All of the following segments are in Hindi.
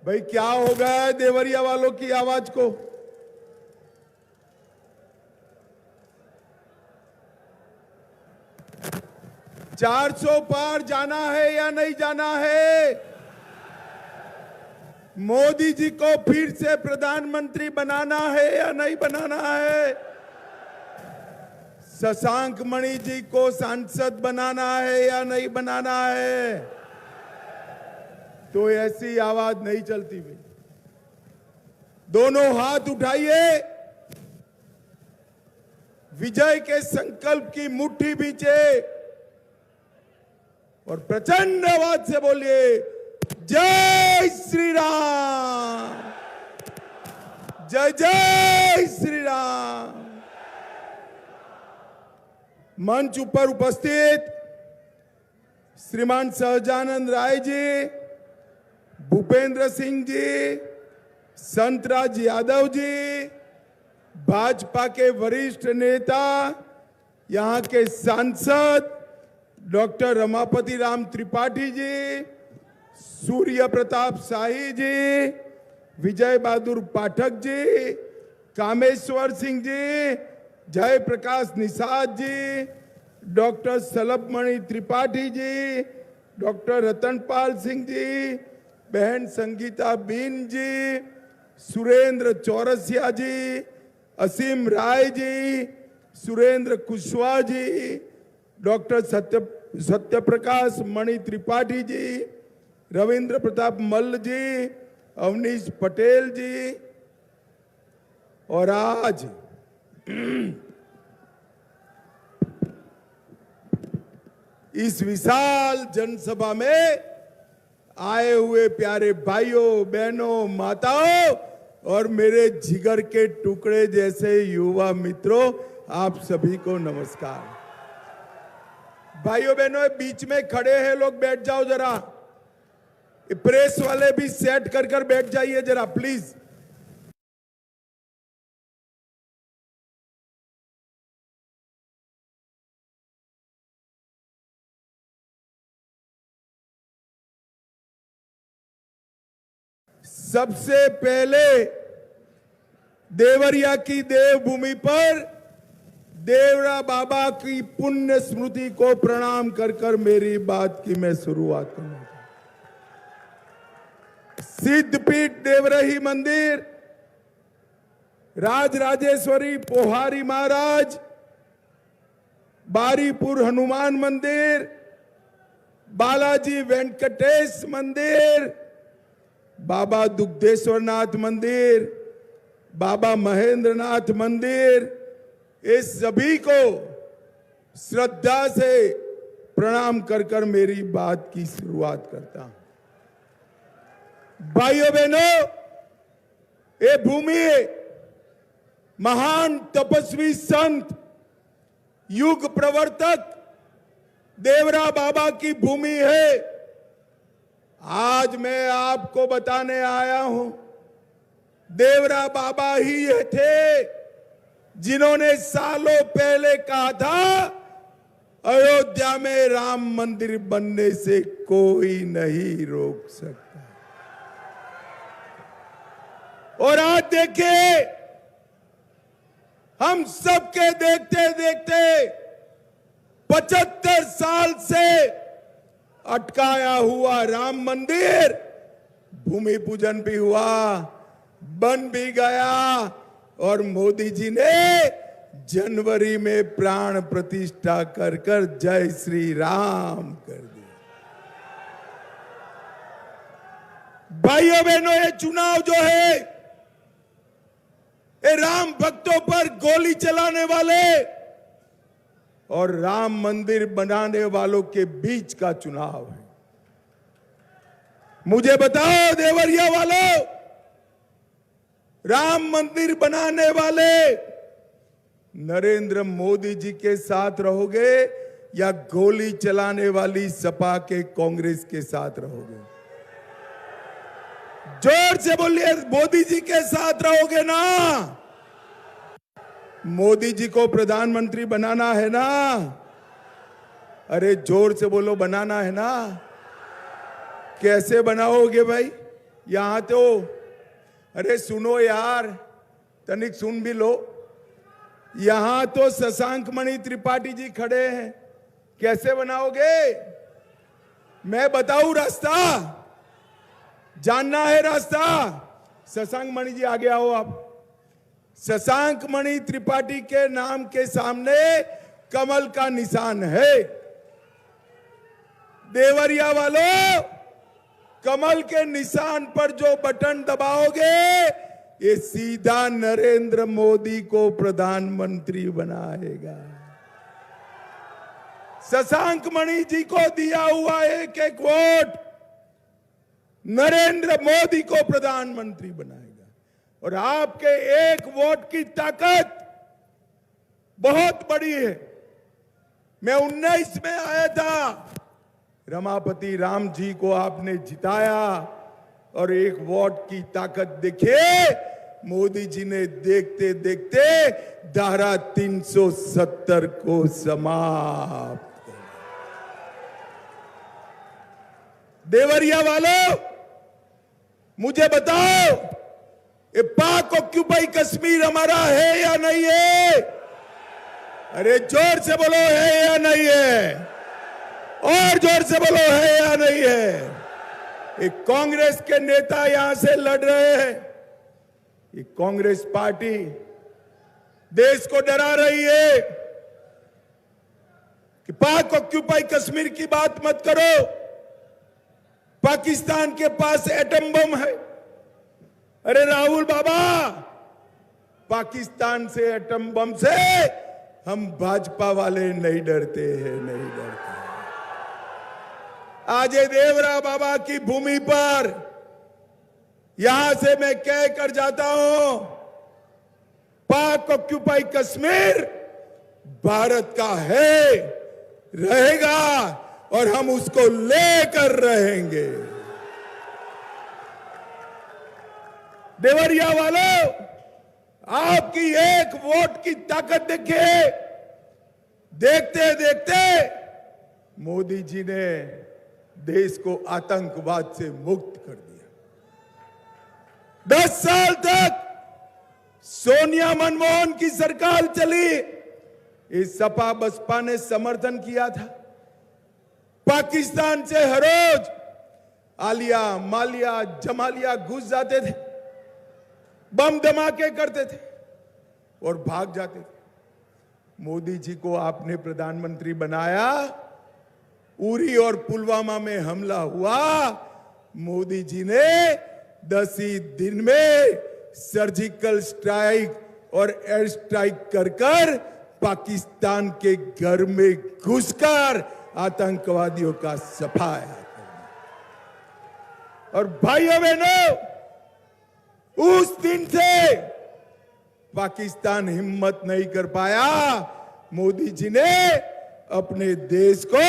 भाई क्या हो गया है देवरिया वालों की आवाज को? चार सौ पार जाना है या नहीं जाना है? मोदी जी को फिर से प्रधानमंत्री बनाना है या नहीं बनाना है? शशांक मणि जी को सांसद बनाना है या नहीं बनाना है? तो ऐसी आवाज नहीं चलती भाई। दोनों हाथ उठाइए, विजय के संकल्प की मुट्ठी बीचे और प्रचंड आवाज से बोलिए, जय श्री राम, जय जय श्री राम। मंच ऊपर उपस्थित श्रीमान सहजानंद राय जी, भूपेंद्र सिंह जी, संतराज यादव जी, भाजपा के वरिष्ठ नेता, यहां के सांसद doctor Ramapati Ram Tripathi ji, Surya Pratap Shahi ji, Vijay Bahadur Pathak ji, Kameshwar Singh ji, Jay Prakash Nishad ji, doctor Shalabhmani Tripathi ji, doctor Ratanpal Singh ji, बहन संगीता बीन जी, सुरेंद्र चौरसिया जी, असीम राय जी, सुरेंद्र कुशवाहा जी, डॉक्टर सत्यप्रकाश मणि त्रिपाठी जी, रविंद्र प्रताप मल्ल जी, अवनीश पटेल जी। और आज इस विशाल जनसभा में आए हुए प्यारे भाइयों, बहनों, माताओं और मेरे जिगर के टुकड़े जैसे युवा मित्रों, आप सभी को नमस्कार। भाइयों बहनों, बीच में खड़े हैं लोग, बैठ जाओ जरा। प्रेस वाले भी सेट कर बैठ जाइए जरा प्लीज। सबसे पहले देवरिया की देवभूमि पर देवरा बाबा की पुण्य स्मृति को प्रणाम कर मेरी बात की मैं शुरुआत करना चाहता हूं। सिद्धपीठ देवरही मंदिर, राजराजेश्वरी पोहारी महाराज, बारीपुर हनुमान मंदिर, बालाजी वेंकटेश मंदिर, बाबा दुग्धेश्वरनाथ मंदिर, बाबा महेंद्रनाथ मंदिर, इस सभी को श्रद्धा से प्रणाम कर मेरी बात की शुरुआत करता हूं। भाइयों बहनों, ये भूमि महान तपस्वी संत, युग प्रवर्तक देवरा बाबा की भूमि है। आज मैं आपको बताने आया हूं, देवरा बाबा ही ये थे जिन्होंने सालों पहले कहा था, अयोध्या में राम मंदिर बनने से कोई नहीं रोक सकता। और आज देखिए, हम सबके देखते देखते 75 साल से अटकाया हुआ राम मंदिर भूमि पूजन भी हुआ, बन भी गया और मोदी जी ने जनवरी में प्राण प्रतिष्ठा कर जय श्री राम कर दिया। भाइयों बहनों, ये चुनाव जो है, ये राम भक्तों पर गोली चलाने वाले और राम मंदिर बनाने वालों के बीच का चुनाव है। मुझे बताओ देवरिया वालों, राम मंदिर बनाने वाले नरेंद्र मोदी जी के साथ रहोगे या गोली चलाने वाली सपा के कांग्रेस के साथ रहोगे? जोर से बोलिए, मोदी जी के साथ रहोगे ना? मोदी जी को प्रधानमंत्री बनाना है ना? अरे जोर से बोलो, बनाना है ना? कैसे बनाओगे भाई? यहां तो, अरे सुनो यार, तनिक सुन भी लो। यहां तो शशांक मणि त्रिपाठी जी खड़े हैं, कैसे बनाओगे? मैं बताऊं रास्ता? जानना है रास्ता? शशांक मणि जी आगे आओ आप। शशांक मणि त्रिपाठी के नाम के सामने कमल का निशान है। देवरिया वालों, कमल के निशान पर जो बटन दबाओगे ये सीधा नरेंद्र मोदी को प्रधानमंत्री बनाएगा। शशांक मणि जी को दिया हुआ एक एक वोट नरेंद्र मोदी को प्रधानमंत्री बनाएगा। और आपके एक वोट की ताकत बहुत बड़ी है। मैं 19 में आया था, रमापति राम जी को आपने जिताया और एक वोट की ताकत देखिए, मोदी जी ने देखते देखते धारा 370 को समाप्त। देवरिया वालों, मुझे बताओ, ये पाक ऑक्यूपाई कश्मीर हमारा है या नहीं है? अरे जोर से बोलो, है या नहीं है? और जोर से बोलो, है या नहीं है? एक कांग्रेस के नेता यहां से लड़ रहे हैं। ये कांग्रेस पार्टी देश को डरा रही है कि पाक ऑक्यूपाई कश्मीर की बात मत करो, पाकिस्तान के पास एटम बम है। अरे राहुल बाबा, पाकिस्तान से एटम बम से हम भाजपा वाले नहीं डरते हैं, नहीं डरते। आज देवरा बाबा की भूमि पर यहां से मैं कह कर जाता हूं, पाक ऑक्यूपाई कश्मीर भारत का है, रहेगा और हम उसको लेकर रहेंगे। देवरिया वालों, आपकी एक वोट की ताकत देखिए। देखते देखते मोदी जी ने देश को आतंकवाद से मुक्त कर दिया। 10 साल तक सोनिया मनमोहन की सरकार चली, इस सपा बसपा ने समर्थन किया था। पाकिस्तान से हर रोज आलिया मालिया जमालिया घुस जाते थे, बम धमाके करते थे और भाग जाते थे। मोदी जी को आपने प्रधानमंत्री बनाया, उरी और पुलवामा में हमला हुआ, मोदी जी ने 10 ही दिन में सर्जिकल स्ट्राइक और एयर स्ट्राइक कर पाकिस्तान के घर में घुसकर आतंकवादियों का सफाया करना। और भाइयों बहनों, उस दिन से पाकिस्तान हिम्मत नहीं कर पाया। मोदी जी ने अपने देश को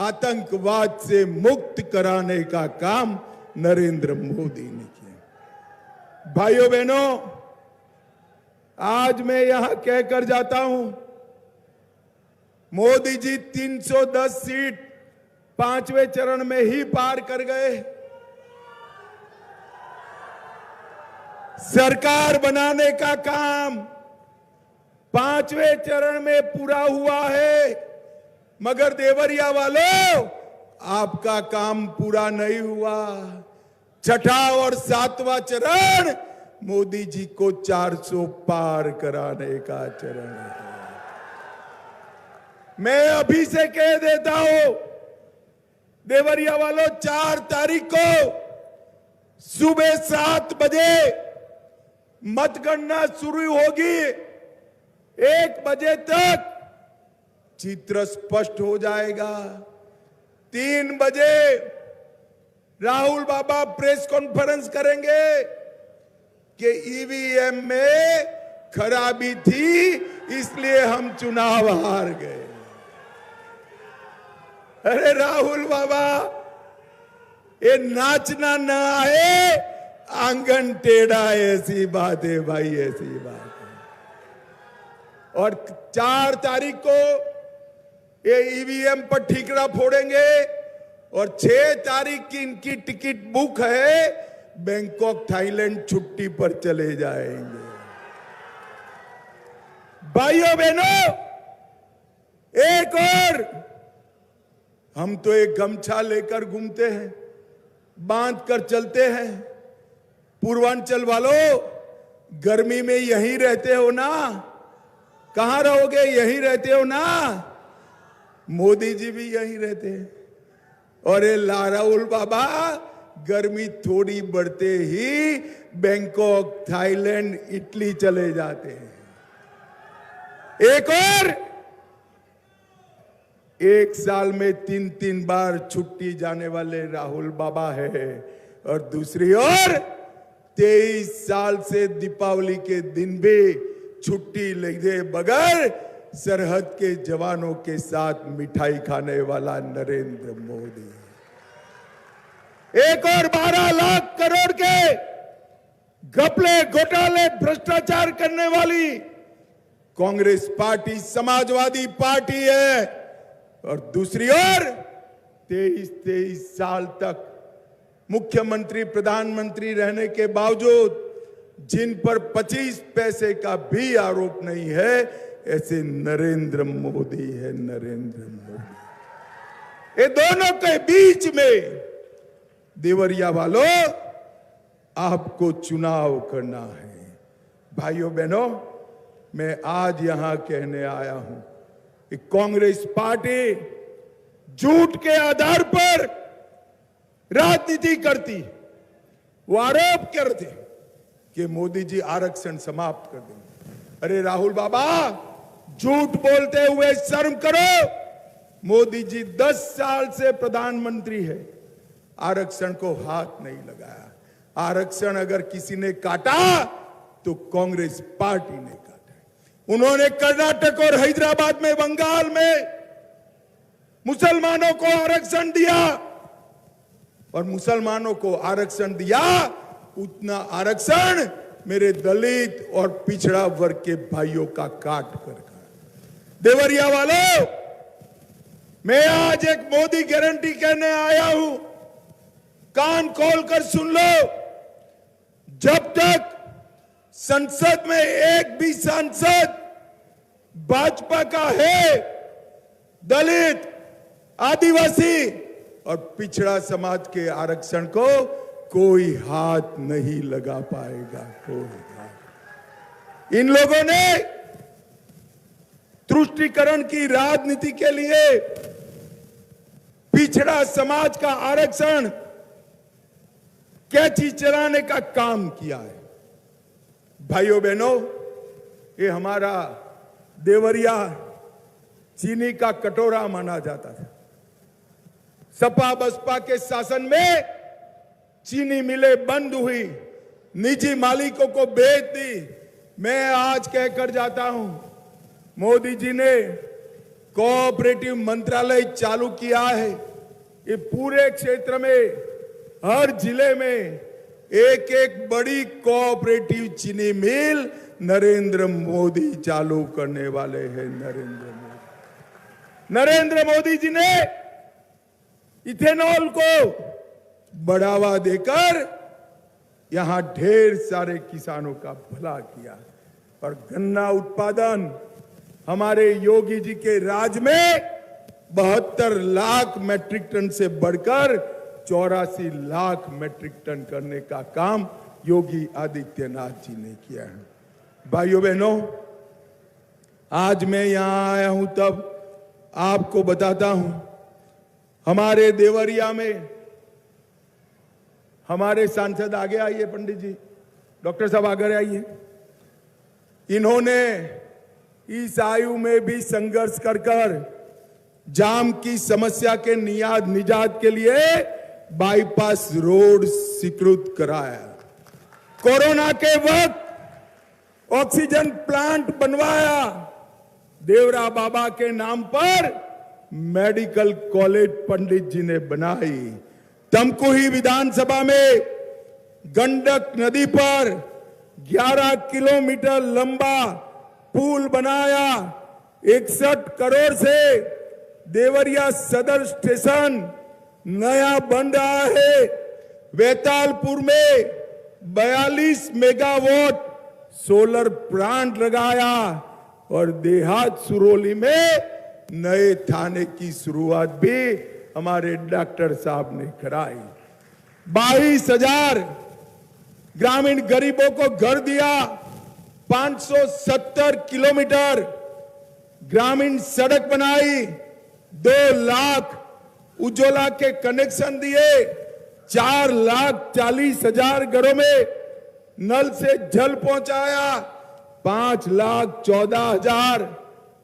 आतंकवाद से मुक्त कराने का काम नरेंद्र मोदी ने किया। भाइयों बहनों, आज मैं यहां कहकर जाता हूं, मोदी जी 310 सीट 5वें चरण में ही पार कर गए। सरकार बनाने का काम 5वें चरण में पूरा हुआ है, मगर देवरिया वालों, आपका काम पूरा नहीं हुआ। 6ठा और 7वां चरण मोदी जी को 400 पार कराने का चरण है। मैं अभी से कह देता हूं, देवरिया वालों, 4 तारीख को सुबह 7 बजे मतगणना शुरू होगी। 1 बजे तक चित्र स्पष्ट हो जाएगा। 3 बजे राहुल बाबा प्रेस कॉन्फ्रेंस करेंगे कि ईवीएम में खराबी थी, इसलिए हम चुनाव हार गए। अरे राहुल बाबा, ये नाचना ना आए, आंगन टेढ़ा, ऐसी बात है भाई, ऐसी बात है। और 4 तारीख को ये ईवीएम पर ठीकरा फोड़ेंगे और 6 तारीख की इनकी टिकट बुक है, बैंकॉक थाईलैंड छुट्टी पर चले जाएंगे। भाइयों बहनों, एक और, हम तो एक गमछा लेकर घूमते हैं, बांध कर चलते हैं। पूर्वांचल वालों, गर्मी में यहीं रहते हो ना? कहां रहोगे? यहीं रहते हो ना? मोदी जी भी यहीं रहते हैं। और ये राहुल बाबा गर्मी थोड़ी बढ़ते ही बैंकॉक, थाईलैंड, इटली चले जाते हैं। एक और, एक साल में 3-3 बार छुट्टी जाने वाले राहुल बाबा है। और दूसरी ओर 23 साल से दीपावली के दिन भी छुट्टी लेते बगैर सरहद के जवानों के साथ मिठाई खाने वाला नरेंद्र मोदी। एक और 12 लाख करोड़ के घपले, घोटाले, भ्रष्टाचार करने वाली कांग्रेस पार्टी समाजवादी पार्टी है। और दूसरी ओर 23 साल तक मुख्यमंत्री, प्रधानमंत्री रहने के बावजूद जिन पर 25 पैसे का भी आरोप नहीं है, ऐसे नरेंद्र मोदी है। नरेंद्र मोदी। ये दोनों के बीच में देवरिया वालों, आपको चुनाव करना है। भाइयों बहनों, मैं आज यहां कहने आया हूं कि कांग्रेस पार्टी झूठ के आधार पर राजनीति करती। वो आरोप करते कि मोदी जी आरक्षण समाप्त कर देंगे। अरे राहुल बाबा, झूठ बोलते हुए शर्म करो। मोदी जी 10 साल से प्रधानमंत्री है, आरक्षण को हाथ नहीं लगाया। आरक्षण अगर किसी ने काटा तो कांग्रेस पार्टी ने काटा। उन्होंने कर्नाटक और हैदराबाद में, बंगाल में मुसलमानों को आरक्षण दिया, और मुसलमानों को आरक्षण दिया, उतना आरक्षण मेरे दलित और पिछड़ा वर्ग के भाइयों का काट कर। देवरिया वालों, मैं आज एक मोदी गारंटी कहने आया हूं, कान खोलकर सुन लो। जब तक संसद में एक भी सांसद भाजपा का है, दलित, आदिवासी और पिछड़ा समाज के आरक्षण को कोई हाथ नहीं लगा पाएगा। कोई हाथ। इन लोगों ने तुष्टीकरण की राजनीति के लिए पिछड़ा समाज का आरक्षण कैची चलाने का काम किया है। भाइयों बहनों, ये हमारा देवरिया चीनी का कटोरा माना जाता था। सपा बसपा के शासन में चीनी मिलें बंद हुई, निजी मालिकों को बेच दी। मैं आज कहकर जाता हूं, मोदी जी ने कोऑपरेटिव मंत्रालय चालू किया है। ये पूरे क्षेत्र में, हर जिले में एक एक बड़ी कोऑपरेटिव चीनी मिल नरेंद्र मोदी चालू करने वाले हैं। नरेंद्र मोदी जी ने इथेनॉल को बढ़ावा देकर यहां ढेर सारे किसानों का भला किया। और गन्ना उत्पादन हमारे योगी जी के राज में 72 लाख मैट्रिक टन से बढ़कर 84 लाख मैट्रिक टन करने का काम योगी आदित्यनाथ जी ने किया है। भाइयों बहनों, आज मैं यहां आया हूं तब आपको बताता हूं, हमारे देवरिया में हमारे सांसद आगे आइए, पंडित जी, डॉक्टर साहब आगे आइए। इन्होंने इस आयु में भी संघर्ष कर जाम की समस्या के निजात के लिए बाईपास रोड स्वीकृत कराया। कोरोना के वक्त ऑक्सीजन प्लांट बनवाया। देवरा बाबा के नाम पर मेडिकल कॉलेज पंडित जी ने बनाई। तमकुही विधानसभा में गंडक नदी पर 11 किलोमीटर लंबा पुल बनाया। 61 करोड़ से देवरिया सदर स्टेशन नया बन रहा है। वेतालपुर में 42 मेगावाट सोलर प्लांट लगाया और देहात सुरोली में नए थाने की शुरुआत भी हमारे डॉक्टर साहब ने कराई। 22,000 ग्रामीण गरीबों को घर दिया। 570 किलोमीटर ग्रामीण सड़क बनाई। 2 लाख उज्ज्वला के कनेक्शन दिए। 4,40,000 घरों में नल से जल पहुंचाया। 5,14,000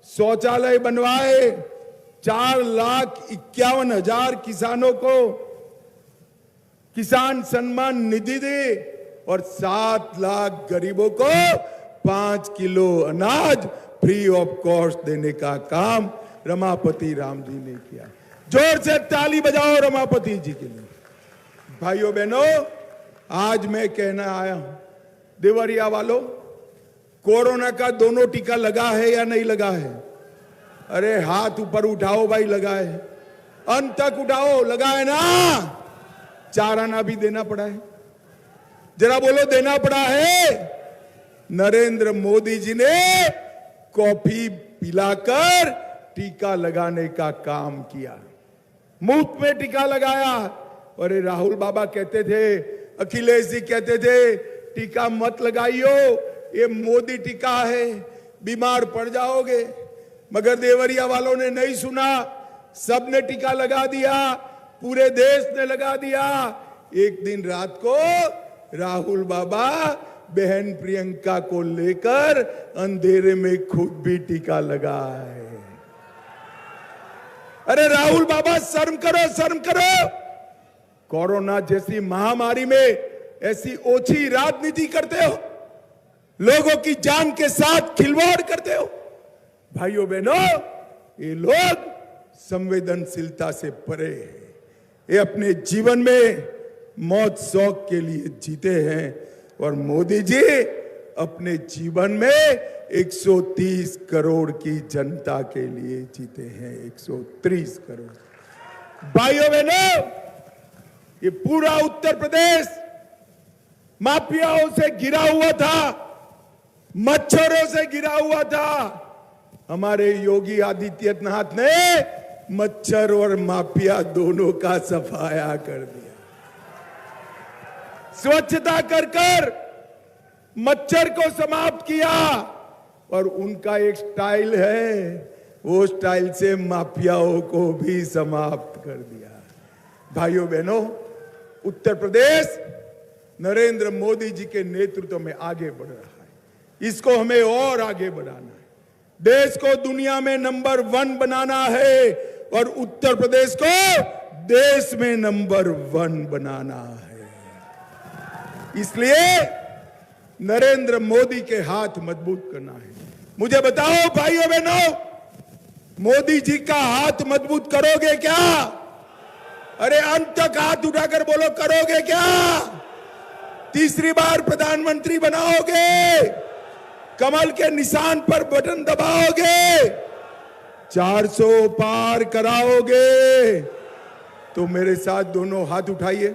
शौचालय बनवाए। 4,51,000 किसानों को किसान सम्मान निधि दी और 7 लाख गरीबों को 5 किलो अनाज फ्री ऑफ कॉस्ट देने का काम रमापति राम जी ने किया। जोर से ताली बजाओ रमापति जी के लिए। भाइयों बहनों, आज मैं कहना आया हूं, देवरिया वालों, कोरोना का दोनों टीका लगा है या नहीं लगा है? अरे हाथ ऊपर उठाओ भाई, लगा है। अंत तक उठाओ, लगा है ना? 4 आना भी देना पड़ा है। जरा बोलो, देना पड़ा है। नरेंद्र मोदी जी ने कॉफी पिलाकर टीका लगाने का काम किया, मुफ्त में टीका लगाया। और राहुल बाबा कहते थे, अखिलेश जी कहते थे, टीका मत लगाइयो, ये मोदी टीका है, बीमार पड़ जाओगे। मगर देवरिया वालों ने नहीं सुना, सबने टीका लगा दिया, पूरे देश ने लगा दिया। एक दिन रात को राहुल बाबा बहन प्रियंका को लेकर अंधेरे में खुद भी टीका लगाए। अरे राहुल बाबा, शर्म करो, शर्म करो। कोरोना जैसी महामारी में ऐसी ओछी राजनीति करते हो, लोगों की जान के साथ खिलवाड़ करते हो। भाइयों बहनों, ये लोग संवेदनशीलता से परे हैं। ये अपने जीवन में मौत शौक के लिए जीते हैं और मोदी जी अपने जीवन में 130 करोड़ की जनता के लिए जीते हैं। 130 करोड़। भाइयों बहनों, ये पूरा उत्तर प्रदेश माफियाओं से घिरा हुआ था, मच्छरों से घिरा हुआ था। हमारे योगी आदित्यनाथ ने मच्छर और माफिया दोनों का सफाया कर दिया। स्वच्छता कर कर मच्छर को समाप्त किया। और उनका एक स्टाइल है, वो स्टाइल से माफियाओं को भी समाप्त कर दिया। भाइयों बहनों, उत्तर प्रदेश नरेंद्र मोदी जी के नेतृत्व में आगे बढ़ रहा है। इसको हमें और आगे बढ़ाना है। देश को दुनिया में नंबर 1 बनाना है और उत्तर प्रदेश को देश में नंबर 1 बनाना है। इसलिए नरेंद्र मोदी के हाथ मजबूत करना है। मुझे बताओ भाइयों बहनों, मोदी जी का हाथ मजबूत करोगे क्या? अरे अंत तक हाथ उठाकर बोलो, करोगे क्या? तीसरी बार प्रधानमंत्री बनाओगे? कमल के निशान पर बटन दबाओगे? 400 पार कराओगे? तो मेरे साथ दोनों हाथ उठाइए,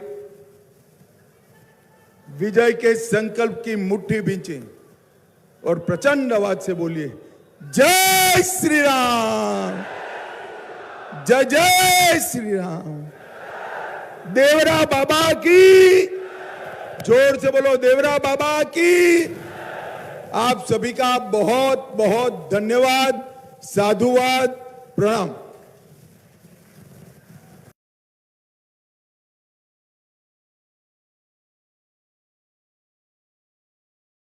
विजय के संकल्प की मुट्ठी भींचे और प्रचंड आवाज से बोलिए, जय श्री राम, जय जय श्री राम। देवरा बाबा की, जोर से बोलो, देवरा बाबा की। आप सभी का बहुत बहुत धन्यवाद, साधुवाद, प्रणाम।